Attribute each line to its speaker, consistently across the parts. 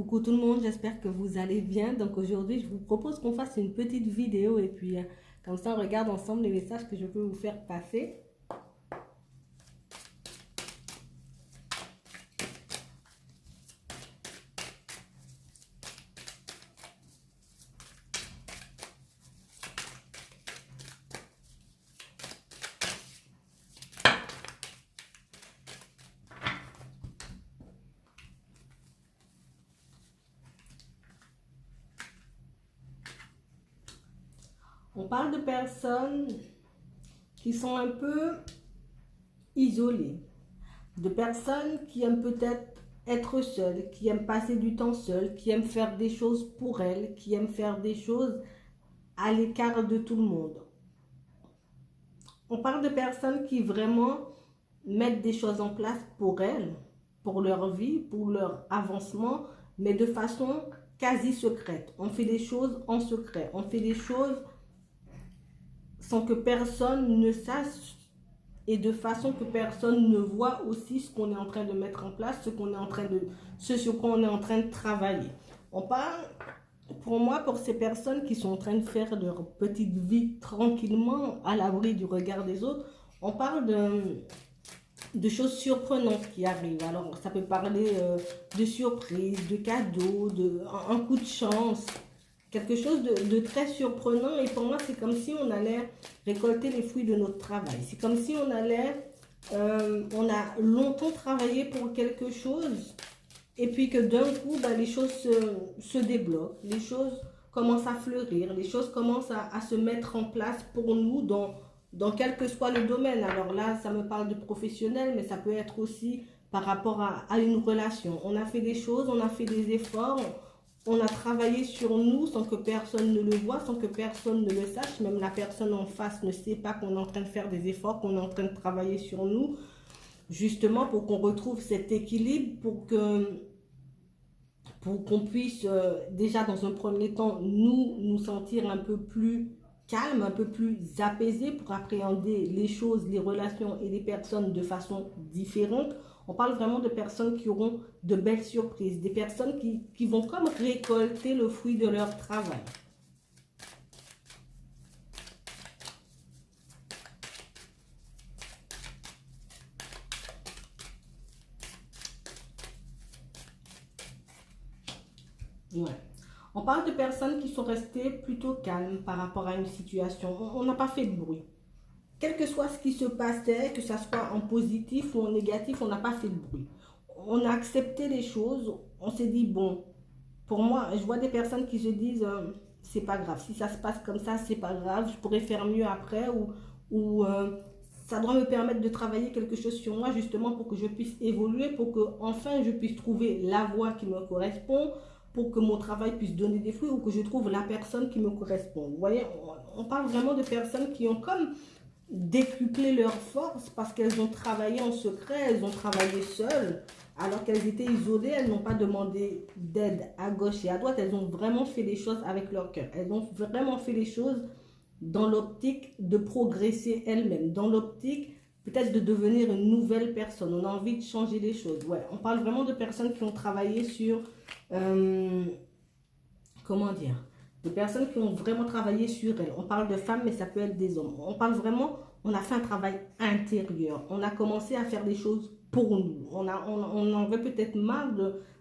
Speaker 1: Coucou tout le monde, j'espère que vous allez bien. Donc aujourd'hui, je vous propose qu'on fasse une petite vidéo et puis comme ça, on regarde ensemble les messages que je peux vous faire passer. On parle de personnes qui sont un peu isolées, de personnes qui aiment peut-être être seules, qui aiment passer du temps seules, qui aiment faire des choses pour elles, qui aiment faire des choses à l'écart de tout le monde. On parle de personnes qui vraiment mettent des choses en place pour elles, pour leur vie, pour leur avancement, mais de façon quasi secrète. On fait les choses en secret, on fait les choses sans que personne ne sache et de façon que personne ne voit aussi ce qu'on est en train de mettre en place, ce sur quoi on est en train de travailler. On parle, pour moi, pour ces personnes qui sont en train de faire leur petite vie tranquillement à l'abri du regard des autres, on parle de choses surprenantes qui arrivent. Alors, ça peut parler de surprises, de cadeaux, un coup de chance, quelque chose de très surprenant. Et pour moi, c'est comme si on allait récolter les fruits de notre travail. C'est comme si on a longtemps travaillé pour quelque chose et puis que d'un coup, les choses se débloquent, les choses commencent à fleurir, les choses commencent à se mettre en place pour nous dans quel que soit le domaine. Alors là, ça me parle de professionnel, mais ça peut être aussi par rapport à une relation. On a fait des choses, on a fait des efforts, on a travaillé sur nous sans que personne ne le voie, sans que personne ne le sache. Même la personne en face ne sait pas qu'on est en train de faire des efforts, qu'on est en train de travailler sur nous, justement pour qu'on retrouve cet équilibre, pour qu'on puisse déjà dans un premier temps nous sentir un peu plus calme, un peu plus apaisé pour appréhender les choses, les relations et les personnes de façon différente. On parle vraiment de personnes qui auront de belles surprises, des personnes qui vont comme récolter le fruit de leur travail. Ouais. On parle de personnes qui sont restées plutôt calmes par rapport à une situation. On n'a pas fait de bruit. Quel que soit ce qui se passait, que ce soit en positif ou en négatif, on n'a pas fait de bruit. On a accepté les choses, on s'est dit, bon, pour moi, je vois des personnes qui se disent, c'est pas grave, si ça se passe comme ça, c'est pas grave, je pourrais faire mieux après, ou ça doit me permettre de travailler quelque chose sur moi, justement, pour que je puisse évoluer, pour que enfin je puisse trouver la voie qui me correspond, pour que mon travail puisse donner des fruits, ou que je trouve la personne qui me correspond. Vous voyez, on parle vraiment de personnes qui ont comme décupler leurs forces parce qu'elles ont travaillé en secret, elles ont travaillé seules, alors qu'elles étaient isolées, elles n'ont pas demandé d'aide à gauche et à droite, elles ont vraiment fait les choses avec leur cœur, elles ont vraiment fait les choses dans l'optique de progresser elles-mêmes, dans l'optique peut-être de devenir une nouvelle personne, on a envie de changer les choses. Ouais, on parle vraiment de personnes qui ont travaillé sur, comment dire, des personnes qui ont vraiment travaillé sur elles. On parle de femmes, mais ça peut être des hommes. On parle vraiment, on a fait un travail intérieur. On a commencé à faire des choses pour nous. On en avait peut-être marre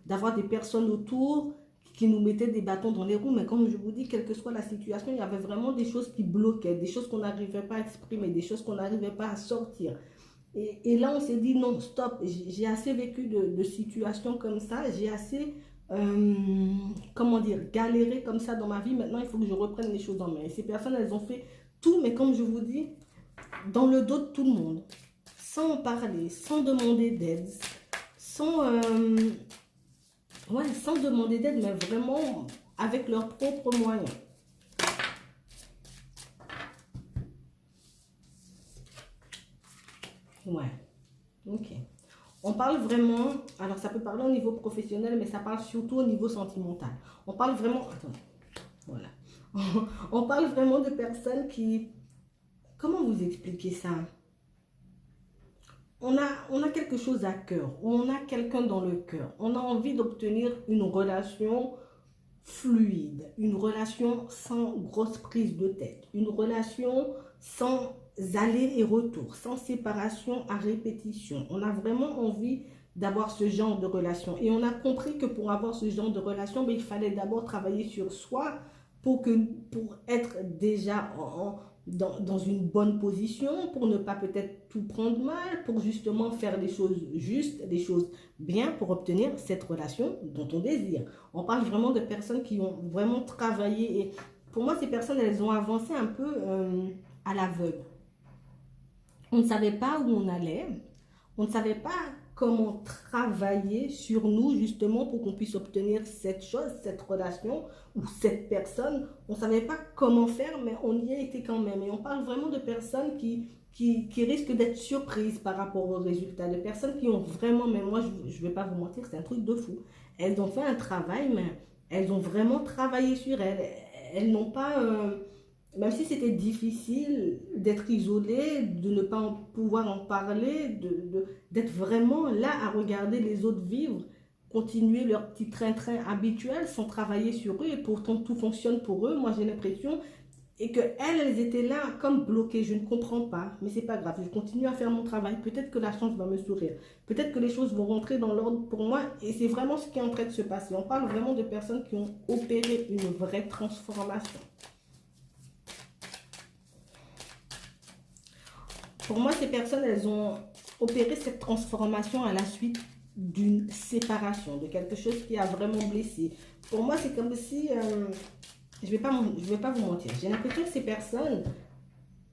Speaker 1: d'avoir des personnes autour qui nous mettaient des bâtons dans les roues. Mais comme je vous dis, quelle que soit la situation, il y avait vraiment des choses qui bloquaient, des choses qu'on n'arrivait pas à exprimer, des choses qu'on n'arrivait pas à sortir. Et là, on s'est dit, non, stop, j'ai assez vécu de situations comme ça, j'ai assez comment dire, galérer comme ça dans ma vie. Maintenant, il faut que je reprenne les choses en main. Et ces personnes, elles ont fait tout, mais comme je vous dis, dans le dos de tout le monde, sans en parler, sans demander d'aide, sans demander d'aide, mais vraiment avec leurs propres moyens. Ouais, ok. On parle vraiment, alors ça peut parler au niveau professionnel, mais ça parle surtout au niveau sentimental. On parle vraiment, attendez, voilà. On parle vraiment de personnes qui, comment vous expliquer ça? on a quelque chose à cœur, on a quelqu'un dans le cœur, on a envie d'obtenir une relation fluide, une relation sans grosse prise de tête, une relation sans aller et retour, sans séparation à répétition. On a vraiment envie d'avoir ce genre de relation. Et on a compris que pour avoir ce genre de relation, il fallait d'abord travailler sur soi pour être déjà dans une bonne position, pour ne pas peut-être tout prendre mal, pour justement faire des choses justes, des choses bien pour obtenir cette relation dont on désire. On parle vraiment de personnes qui ont vraiment travaillé. Et pour moi, ces personnes, elles ont avancé un peu à l'aveugle. On ne savait pas où on allait. On ne savait pas comment travailler sur nous justement pour qu'on puisse obtenir cette chose, cette relation ou cette personne. On ne savait pas comment faire, mais on y a été quand même. Et on parle vraiment de personnes qui risquent d'être surprises par rapport aux résultats, de personnes qui ont vraiment, mais moi je ne vais pas vous mentir, c'est un truc de fou. Elles ont fait un travail, mais elles ont vraiment travaillé sur elles. Elles n'ont pas... même si c'était difficile d'être isolé, de ne pas pouvoir en parler, d'être vraiment là à regarder les autres vivre, continuer leur petit train-train habituel sans travailler sur eux, et pourtant tout fonctionne pour eux, moi j'ai l'impression, et qu'elles étaient là comme bloquées, je ne comprends pas, mais c'est pas grave, je continue à faire mon travail, peut-être que la chance va me sourire, peut-être que les choses vont rentrer dans l'ordre pour moi, et c'est vraiment ce qui est en train de se passer. On parle vraiment de personnes qui ont opéré une vraie transformation. Pour moi, ces personnes, elles ont opéré cette transformation à la suite d'une séparation, de quelque chose qui a vraiment blessé. Pour moi, c'est comme si, je ne vais pas vous mentir, j'ai l'impression que ces personnes,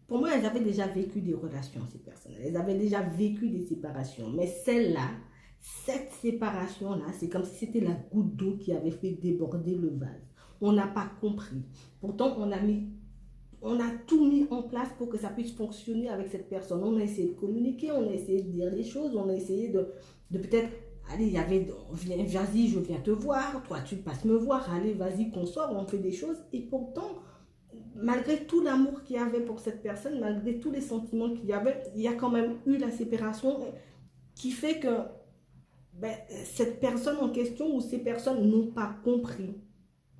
Speaker 1: pour moi, elles avaient déjà vécu des relations, ces personnes. Elles avaient déjà vécu des séparations. Mais celle-là, cette séparation-là, c'est comme si c'était la goutte d'eau qui avait fait déborder le vase. On n'a pas compris. Pourtant, on a tout mis en place pour que ça puisse fonctionner avec cette personne. On a essayé de communiquer, on a essayé de dire les choses, on a essayé de peut-être, allez, il y avait, vas-y, je viens te voir, toi tu passes me voir, allez, vas-y, qu'on sort, on fait des choses. Et pourtant, malgré tout l'amour qu'il y avait pour cette personne, malgré tous les sentiments qu'il y avait, il y a quand même eu la séparation qui fait que cette personne en question ou ces personnes n'ont pas compris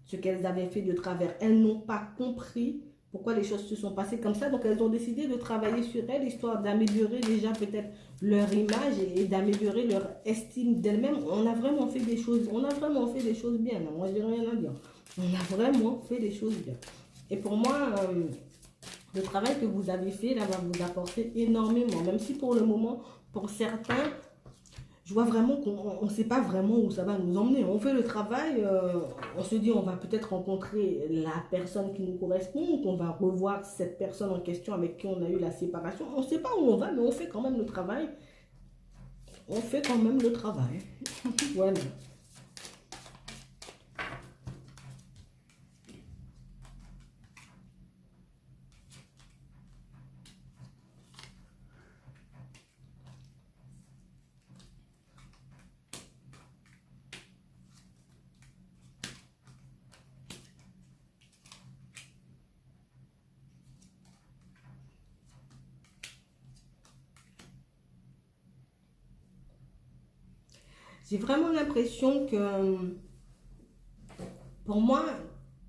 Speaker 1: ce qu'elles avaient fait de travers. Elles n'ont pas compris pourquoi les choses se sont passées comme ça. Donc, elles ont décidé de travailler sur elles, histoire d'améliorer déjà peut-être leur image et d'améliorer leur estime d'elles-mêmes. On a vraiment fait des choses, bien. Non, moi, je n'ai rien à dire. On a vraiment fait des choses bien. Et pour moi, le travail que vous avez fait là va vous apporter énormément. Même si pour le moment, pour certains, je vois vraiment qu'on ne sait pas vraiment où ça va nous emmener. On fait le travail, on se dit on va peut-être rencontrer la personne qui nous correspond, ou qu'on va revoir cette personne en question avec qui on a eu la séparation. On ne sait pas où on va, mais on fait quand même le travail. On fait quand même le travail. Voilà. J'ai vraiment l'impression que, pour moi,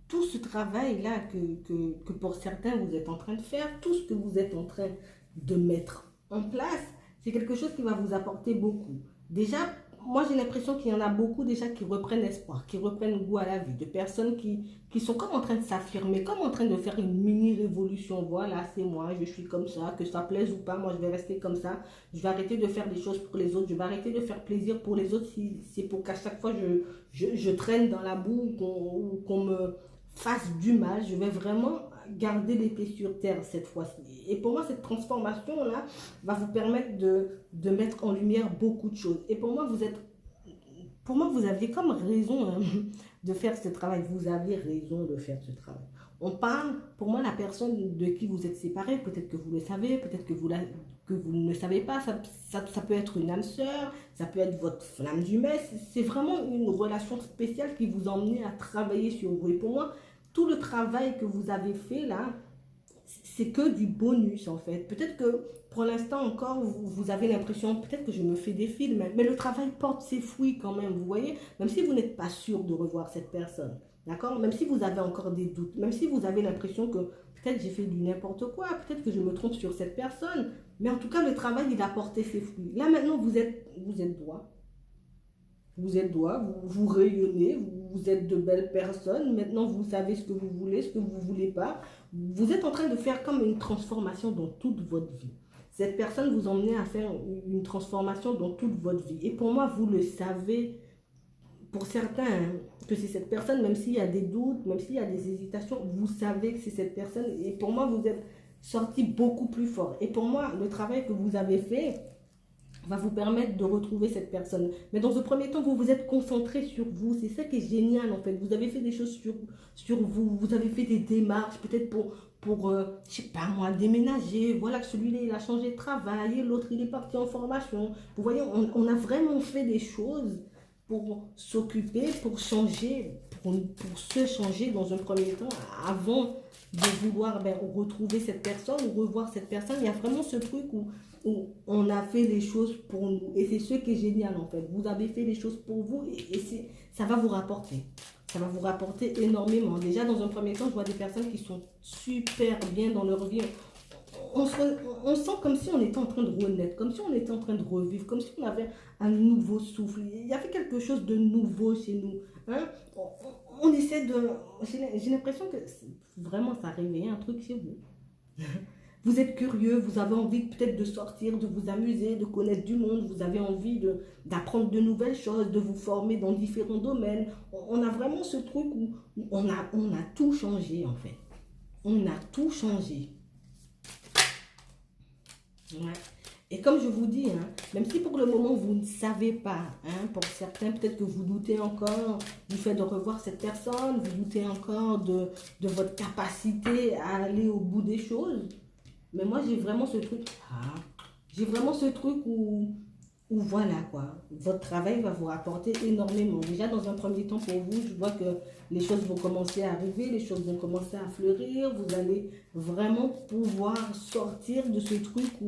Speaker 1: tout ce travail-là que pour certains vous êtes en train de faire, tout ce que vous êtes en train de mettre en place, c'est quelque chose qui va vous apporter beaucoup. Déjà, moi j'ai l'impression qu'il y en a beaucoup déjà qui reprennent espoir, qui reprennent goût à la vie, de personnes qui sont comme en train de s'affirmer, comme en train de faire une mini-révolution. Voilà, c'est moi, je suis comme ça, que ça plaise ou pas, moi je vais rester comme ça. Je vais arrêter de faire des choses pour les autres, je vais arrêter de faire plaisir pour les autres si c'est pour qu'à chaque fois je traîne dans la boue ou qu'on me fasse du mal. Je vais vraiment garder les pieds sur terre cette fois-ci. Et pour moi, cette transformation-là va vous permettre de mettre en lumière beaucoup de choses. Et pour moi, vous aviez comme raison de faire ce travail. Vous avez raison de faire ce travail. On parle, pour moi, la personne de qui vous êtes séparés, peut-être que vous le savez, peut-être que vous ne le savez pas, ça peut être une âme sœur, ça peut être votre flamme jumelle. C'est vraiment une relation spéciale qui vous a emmené à travailler sur vous. Et pour moi, tout le travail que vous avez fait là, c'est que du bonus en fait. Peut-être que pour l'instant encore, vous avez l'impression, peut-être que je me fais des films, mais le travail porte ses fruits quand même, vous voyez, même si vous n'êtes pas sûr de revoir cette personne, d'accord? Même si vous avez encore des doutes, même si vous avez l'impression que peut-être j'ai fait du n'importe quoi, peut-être que je me trompe sur cette personne, mais en tout cas, le travail, il a porté ses fruits. Là maintenant, vous êtes droit. Vous êtes droit, vous rayonnez, vous êtes de belles personnes. Maintenant, vous savez ce que vous voulez, ce que vous ne voulez pas. Vous êtes en train de faire comme une transformation dans toute votre vie. Cette personne vous emmène à faire une transformation dans toute votre vie. Et pour moi, vous le savez, pour certains, hein, que c'est cette personne, même s'il y a des doutes, même s'il y a des hésitations, vous savez que c'est cette personne. Et pour moi, vous êtes sorti beaucoup plus fort. Et pour moi, le travail que vous avez fait va vous permettre de retrouver cette personne. Mais dans un premier temps, vous vous êtes concentré sur vous. C'est ça qui est génial en fait. Vous avez fait des choses sur vous. Vous avez fait des démarches peut-être pour je sais pas moi, déménager. Voilà que celui-là, il a changé de travail et l'autre, il est parti en formation. Vous voyez, on a vraiment fait des choses pour s'occuper, pour changer, pour se changer dans un premier temps avant de vouloir retrouver cette personne ou revoir cette personne. Il y a vraiment ce truc où on a fait les choses pour nous. Et c'est ce qui est génial en fait. Vous avez fait les choses pour vous et ça va vous rapporter. Ça va vous rapporter énormément. Déjà, dans un premier temps, je vois des personnes qui sont super bien dans leur vie. On sent comme si on était en train de renaître, comme si on était en train de revivre, comme si on avait un nouveau souffle. Il y avait quelque chose de nouveau chez nous. Hein? On essaie de... J'ai l'impression que vraiment ça réveille un truc chez vous. Vous êtes curieux, vous avez envie peut-être de sortir, de vous amuser, de connaître du monde, vous avez envie d'apprendre de nouvelles choses, de vous former dans différents domaines. On a vraiment ce truc où on a tout changé en fait. On a tout changé. Ouais. Et comme je vous dis, hein, même si pour le moment vous ne savez pas, hein, pour certains peut-être que vous doutez encore du fait de revoir cette personne, vous doutez encore de votre capacité à aller au bout des choses. Mais moi j'ai vraiment ce truc, j'ai vraiment ce truc où voilà quoi, votre travail va vous rapporter énormément. Déjà dans un premier temps pour vous, je vois que les choses vont commencer à arriver, les choses vont commencer à fleurir, vous allez vraiment pouvoir sortir de ce truc où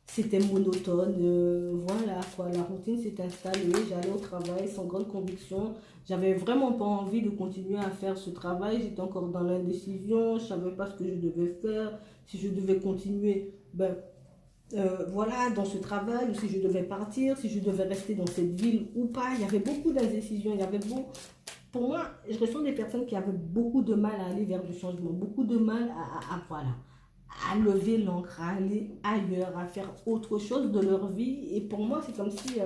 Speaker 1: c'était monotone, voilà quoi, la routine s'est installée, j'allais au travail sans grande conviction, j'avais vraiment pas envie de continuer à faire ce travail, j'étais encore dans l'indécision, je savais pas ce que je devais faire, si je devais continuer, voilà, dans ce travail, ou si je devais partir, si je devais rester dans cette ville ou pas. Il y avait beaucoup d'indécision, il y avait beaucoup... Pour moi, je ressens des personnes qui avaient beaucoup de mal à aller vers du changement, beaucoup de mal voilà, à lever l'ancre, à aller ailleurs, à faire autre chose de leur vie. Et pour moi, c'est comme si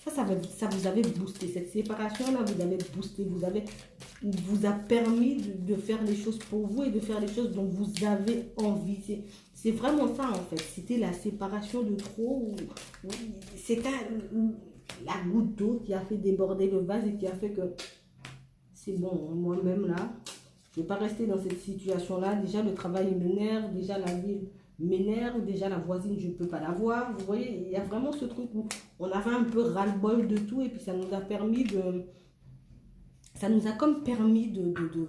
Speaker 1: ça vous avait boosté. Cette séparation-là vous avez boosté, vous a permis de faire les choses pour vous et de faire les choses dont vous avez envie. C'est vraiment ça en fait. C'était la séparation de trop. C'était la goutte d'eau qui a fait déborder le vase et qui a fait que c'est bon, moi-même là, je ne vais pas rester dans cette situation-là. Déjà, le travail m'énerve, déjà la ville m'énerve, déjà la voisine, je ne peux pas la voir. Vous voyez, il y a vraiment ce truc où on avait un peu ras-le-bol de tout et puis ça nous a permis de... Ça nous a comme permis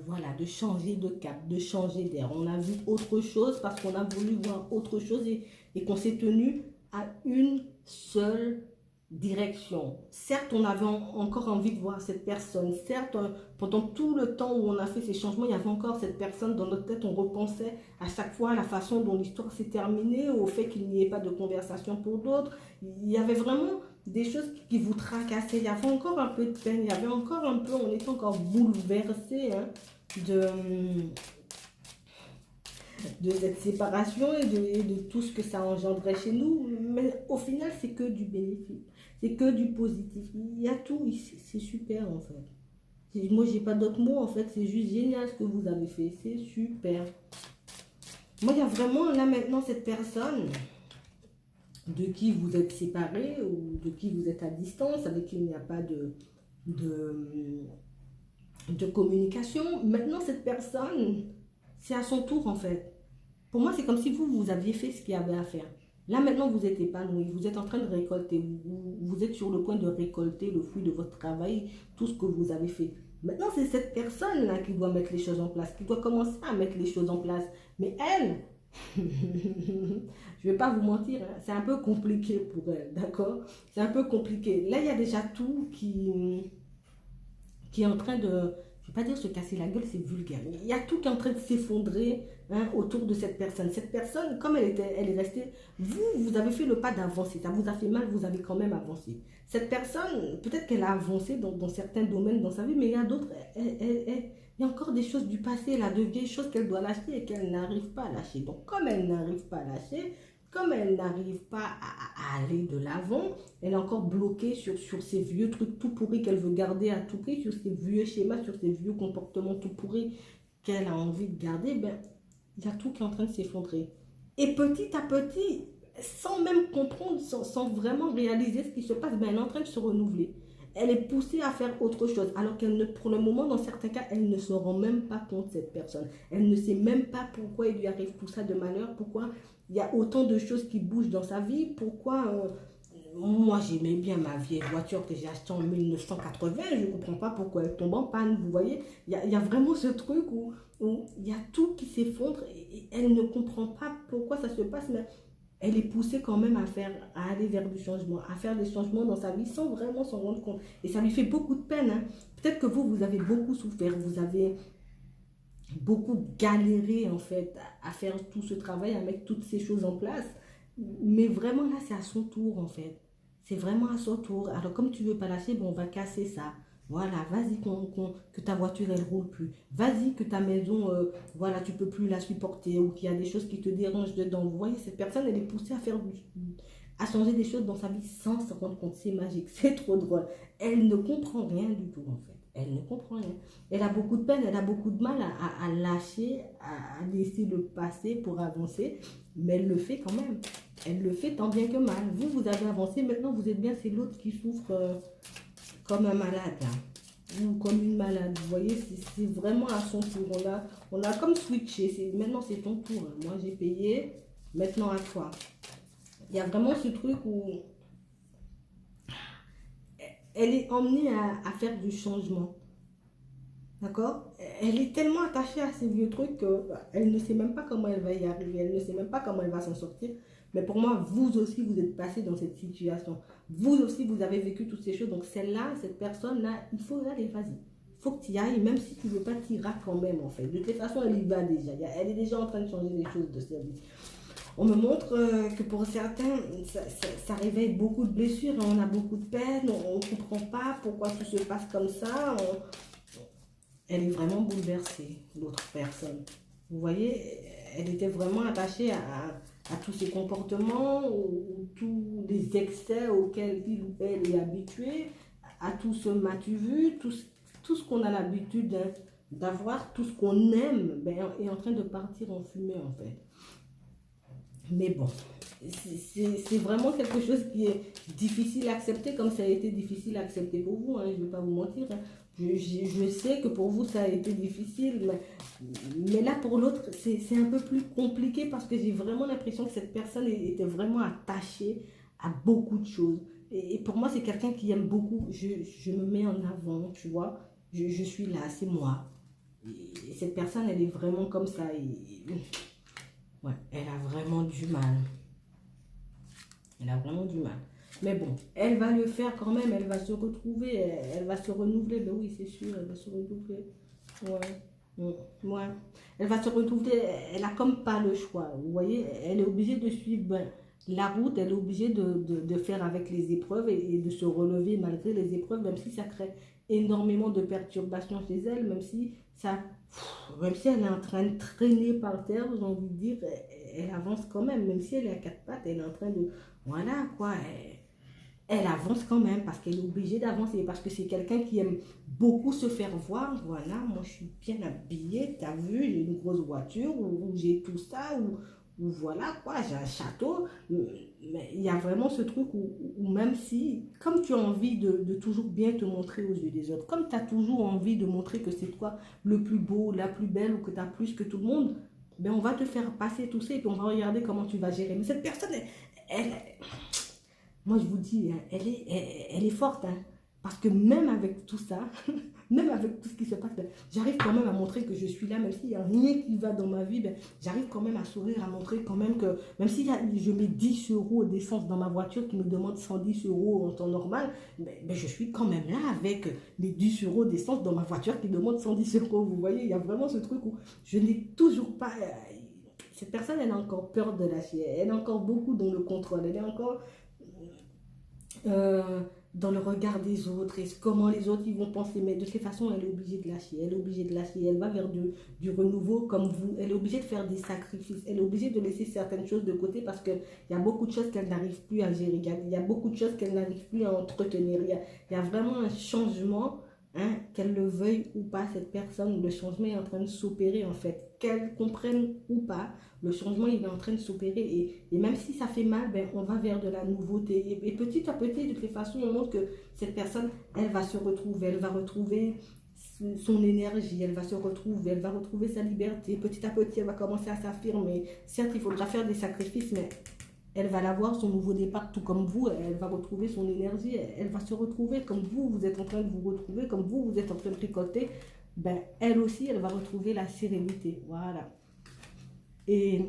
Speaker 1: voilà, de changer de cap, de changer d'air. On a vu autre chose parce qu'on a voulu voir autre chose et qu'on s'est tenu à une seule direction. Certes, on avait encore envie de voir cette personne. Certes, pendant tout le temps où on a fait ces changements, il y avait encore cette personne dans notre tête. On repensait à chaque fois à la façon dont l'histoire s'est terminée, au fait qu'il n'y ait pas de conversation pour d'autres. Il y avait vraiment des choses qui vous tracassaient. Il y avait encore un peu de peine. Il y avait encore un peu, on était encore bouleversé hein, de cette séparation et de tout ce que ça engendrait chez nous. Mais au final, c'est que du bénéfice. C'est que du positif. Il y a tout ici. C'est super en fait. Moi, j'ai pas d'autres mots en fait. C'est juste génial ce que vous avez fait. C'est super. Moi, il y a vraiment là maintenant cette personne de qui vous êtes séparés ou de qui vous êtes à distance, avec qui il n'y a pas de communication. Maintenant, cette personne, c'est à son tour en fait. Pour moi, c'est comme si vous aviez fait ce qu'il y avait à faire. Là, maintenant, vous êtes épanoui, vous êtes en train de récolter, vous êtes sur le point de récolter le fruit de votre travail, tout ce que vous avez fait. Maintenant, c'est cette personne-là qui doit mettre les choses en place, qui doit commencer à mettre les choses en place. Mais elle, je vais pas vous mentir, hein, c'est un peu compliqué pour elle, d'accord? C'est un peu compliqué. Là, il y a déjà tout qui est en train de, je ne vais pas dire se casser la gueule, c'est vulgaire. Il y a tout qui est en train de s'effondrer, hein, autour de cette personne. Cette personne, comme elle est restée, vous avez fait le pas d'avancer. Ça vous a fait mal, vous avez quand même avancé. Cette personne, peut-être qu'elle a avancé dans certains domaines dans sa vie, mais il y a d'autres, il y a encore des choses du passé, là, de vieilles choses qu'elle doit lâcher et qu'elle n'arrive pas à lâcher. Donc, comme elle n'arrive pas à lâcher, comme elle n'arrive pas à aller de l'avant, elle est encore bloquée sur ces vieux trucs tout pourris qu'elle veut garder à tout prix, sur ces vieux schémas, sur ces vieux comportements tout pourris qu'elle a envie de garder. Ben, il y a tout qui est en train de s'effondrer. Et petit à petit, sans même comprendre, sans vraiment réaliser ce qui se passe, ben, elle est en train de se renouveler. Elle est poussée à faire autre chose, alors qu'elle ne, pour le moment, dans certains cas, elle ne se rend même pas compte, cette personne. Elle ne sait même pas pourquoi il lui arrive tout ça de malheur, pourquoi il y a autant de choses qui bougent dans sa vie, pourquoi moi j'aimais bien ma vieille voiture que j'ai achetée en 1980, je ne comprends pas pourquoi elle tombe en panne, vous voyez, il y a vraiment ce truc où il y a tout qui s'effondre et elle ne comprend pas pourquoi ça se passe, mais elle est poussée quand même à aller vers du changement, à faire des changements dans sa vie sans vraiment s'en rendre compte. Et ça lui fait beaucoup de peine, hein. Peut-être que vous avez beaucoup souffert, vous avez beaucoup galéré en fait à faire tout ce travail, à mettre toutes ces choses en place. Mais vraiment là, c'est à son tour en fait. C'est vraiment à son tour. Alors comme tu veux pas lâcher, bon, on va casser ça. Voilà, vas-y que ta voiture elle roule plus. Vas-y que ta maison, voilà, tu peux plus la supporter ou qu'il y a des choses qui te dérangent dedans. Vous voyez, cette personne, elle est poussée à changer des choses dans sa vie sans se rendre compte. C'est magique, c'est trop drôle. Elle ne comprend rien du tout en fait. Elle ne comprend rien. Elle a beaucoup de peine, elle a beaucoup de mal à lâcher, à laisser le passé pour avancer, mais elle le fait quand même. Elle le fait tant bien que mal. Vous avez avancé, maintenant vous êtes bien, c'est l'autre qui souffre comme un malade, là. Ou comme une malade. Vous voyez, c'est vraiment à son tour. On a comme switché. Maintenant c'est ton tour. Moi j'ai payé, maintenant à toi. Il y a vraiment ce truc où elle est emmenée à faire du changement. D'accord? Elle est tellement attachée à ces vieux trucs qu'elle ne sait même pas comment elle va y arriver. Elle ne sait même pas comment elle va s'en sortir. Mais pour moi, vous aussi, vous êtes passé dans cette situation. Vous aussi, vous avez vécu toutes ces choses. Donc celle-là, cette personne-là, il faut y aller, vas-y. Il faut que tu y ailles, même si tu ne veux pas, tu iras quand même, en fait. De toute façon, elle y va déjà. Elle est déjà en train de changer les choses de sa vie. On me montre que pour certains, ça réveille beaucoup de blessures, on a beaucoup de peine, on ne comprend pas pourquoi tout se passe comme ça. Elle est vraiment bouleversée, l'autre personne. Vous voyez, elle était vraiment attachée à tous ces comportements, tous les excès auxquels il ou elle est habitué, à tout ce m'as-tu vu, tout ce qu'on a l'habitude d'avoir, tout ce qu'on aime, ben, est en train de partir en fumée en fait. Mais bon, c'est vraiment quelque chose qui est difficile à accepter, comme ça a été difficile à accepter pour vous, hein, je ne vais pas vous mentir. Hein. Je sais que pour vous, ça a été difficile, mais là, pour l'autre, c'est un peu plus compliqué parce que j'ai vraiment l'impression que cette personne était vraiment attachée à beaucoup de choses. Et pour moi, c'est quelqu'un qui aime beaucoup. Je me mets en avant, tu vois. Je suis là, c'est moi. Et cette personne, elle est vraiment comme ça. Ouais, elle a vraiment du mal. Elle a vraiment du mal. Mais bon, elle va le faire quand même. Elle va se retrouver. Elle va se renouveler. Ben oui, c'est sûr, elle va se renouveler. Ouais. Ouais. Elle va se retrouver. Elle a comme pas le choix. Vous voyez, elle est obligée de suivre la route. Elle est obligée de faire avec les épreuves et de se relever malgré les épreuves, même si ça crée énormément de perturbations chez elle, même si elle est en train de traîner par terre, j'ai envie de dire, elle avance quand même, même si elle est à quatre pattes, elle est en train de, voilà quoi, elle avance quand même, parce qu'elle est obligée d'avancer, parce que c'est quelqu'un qui aime beaucoup se faire voir, voilà, moi je suis bien habillée, t'as vu, j'ai une grosse voiture, ou j'ai tout ça, ou voilà quoi, j'ai un château, mais il y a vraiment ce truc où même si, comme tu as envie de toujours bien te montrer aux yeux des autres, comme tu as toujours envie de montrer que c'est toi le plus beau, la plus belle, ou que tu as plus que tout le monde, ben on va te faire passer tout ça et puis on va regarder comment tu vas gérer. Mais cette personne, moi je vous dis, hein, elle est forte, hein, Parce que même avec tout ça, même avec tout ce qui se passe, ben, j'arrive quand même à montrer que je suis là, même s'il n'y a rien qui va dans ma vie, ben, j'arrive quand même à sourire, à montrer quand même que, même si je mets 10 euros d'essence dans ma voiture qui me demande 110 euros en temps normal, ben, je suis quand même là avec les 10 euros d'essence dans ma voiture qui demande 110 euros. Vous voyez, il y a vraiment ce truc où je n'ai toujours pas... cette personne, elle a encore peur de lâcher, elle a encore beaucoup dans le contrôle, elle est encore... dans le regard des autres et comment les autres ils vont penser, mais de toute façon elle est obligée de lâcher, elle est obligée de lâcher, elle va vers du renouveau comme vous, elle est obligée de faire des sacrifices, elle est obligée de laisser certaines choses de côté parce qu'il y a beaucoup de choses qu'elle n'arrive plus à gérer, il y a beaucoup de choses qu'elle n'arrive plus à entretenir, il y a vraiment un changement, hein, qu'elle le veuille ou pas, cette personne, le changement est en train de s'opérer en fait, qu'elle comprenne ou pas, le changement il est en train de s'opérer et même si ça fait mal, ben, on va vers de la nouveauté et petit à petit de toute façon on montre que cette personne elle va se retrouver, elle va retrouver son énergie, elle va se retrouver, elle va retrouver sa liberté, petit à petit elle va commencer à s'affirmer, certes il faudra faire des sacrifices mais elle va avoir son nouveau départ tout comme vous, elle va retrouver son énergie, elle va se retrouver comme vous êtes en train de vous retrouver, comme vous êtes en train de récolter, ben, elle aussi elle va retrouver la sérénité, voilà. Et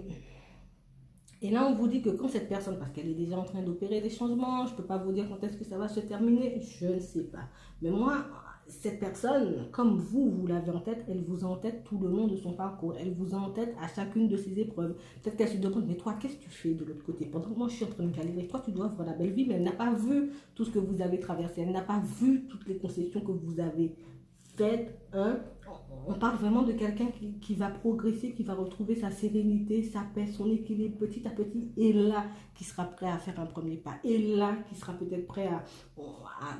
Speaker 1: là, on vous dit que quand cette personne, parce qu'elle est déjà en train d'opérer des changements, je ne peux pas vous dire quand est-ce que ça va se terminer, je ne sais pas. Mais moi, cette personne, comme vous l'avez en tête, elle vous a en tête tout le long de son parcours. Elle vous a en tête à chacune de ses épreuves. Peut-être qu'elle se demande, mais toi, qu'est-ce que tu fais de l'autre côté? Pendant que moi, je suis en train de galérer, toi, tu dois avoir la belle vie, mais elle n'a pas vu tout ce que vous avez traversé. Elle n'a pas vu toutes les concessions que vous avez faites, hein. On parle vraiment de quelqu'un qui va progresser, qui va retrouver sa sérénité, sa paix, son équilibre petit à petit, et là, qui sera prêt à faire un premier pas, et là, qui sera peut-être prêt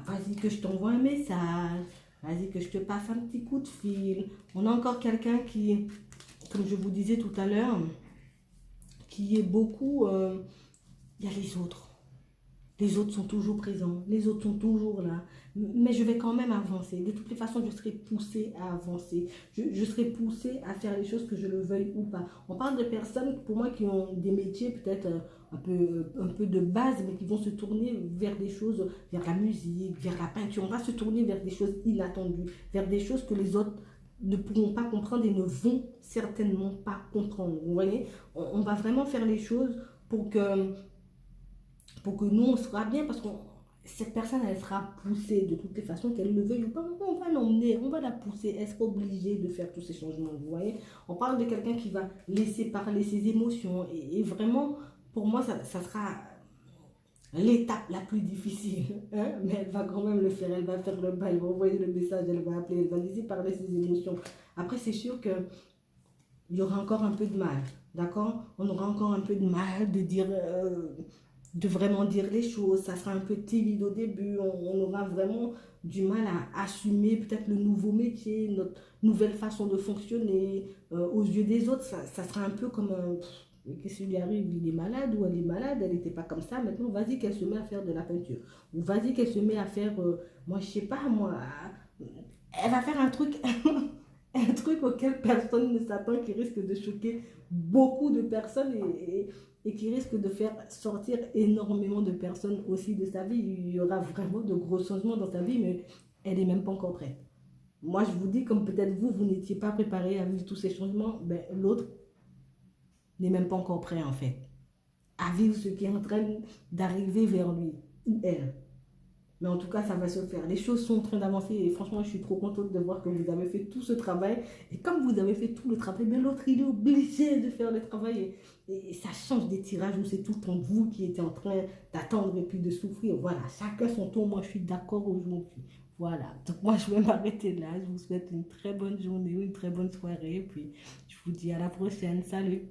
Speaker 1: vas-y que je t'envoie un message, vas-y que je te passe un petit coup de fil. On a encore quelqu'un qui, comme je vous disais tout à l'heure, qui est beaucoup, il y a les autres. Les autres sont toujours présents, les autres sont toujours là, mais je vais quand même avancer. De toutes les façons, je serai poussée à avancer. Je serai poussée à faire les choses que je le veuille ou pas. On parle de personnes, pour moi, qui ont des métiers peut-être un peu de base, mais qui vont se tourner vers des choses, vers la musique, vers la peinture. On va se tourner vers des choses inattendues, vers des choses que les autres ne pourront pas comprendre et ne vont certainement pas comprendre. Vous voyez, on va vraiment faire les choses pour que nous, on sera bien parce que cette personne, elle sera poussée de toutes les façons, qu'elle le veuille ou pas. On va l'emmener, on va la pousser. Elle sera obligée de faire tous ces changements, vous voyez. On parle de quelqu'un qui va laisser parler ses émotions. Et vraiment, pour moi, ça sera l'étape la plus difficile. Hein? Mais elle va quand même le faire. Elle va faire le pas, elle va envoyer le message, elle va appeler, elle va laisser parler ses émotions. Après, c'est sûr que il y aura encore un peu de mal, d'accord? On aura encore un peu de mal de dire... de vraiment dire les choses, ça sera un peu timide au début, on aura vraiment du mal à assumer peut-être le nouveau métier, notre nouvelle façon de fonctionner, aux yeux des autres, ça sera un peu comme un... Qu'est-ce qui lui arrive? Il est malade ou elle est malade, elle n'était pas comme ça, maintenant vas-y qu'elle se met à faire de la peinture, ou vas-y qu'elle se met à faire, moi je sais pas, moi, elle va faire un truc... un truc auquel personne ne s'attend, qui risque de choquer beaucoup de personnes et qui risque de faire sortir énormément de personnes aussi de sa vie. Il y aura vraiment de gros changements dans sa vie, mais elle n'est même pas encore prête. Moi, je vous dis, comme peut-être vous n'étiez pas préparé à vivre tous ces changements, ben, l'autre n'est même pas encore prêt, en fait, à vivre ce qui est en train d'arriver vers lui ou elle. Mais en tout cas, ça va se faire. Les choses sont en train d'avancer et franchement, je suis trop contente de voir que vous avez fait tout ce travail. Et comme vous avez fait tout le travail, mais l'autre, il est obligé de faire le travail. Et ça change des tirages où c'est tout le temps vous qui étiez en train d'attendre et puis de souffrir. Voilà, chacun son tour. Moi, je suis d'accord aujourd'hui. Voilà, donc moi, je vais m'arrêter là. Je vous souhaite une très bonne journée, une très bonne soirée. Et puis, je vous dis à la prochaine. Salut!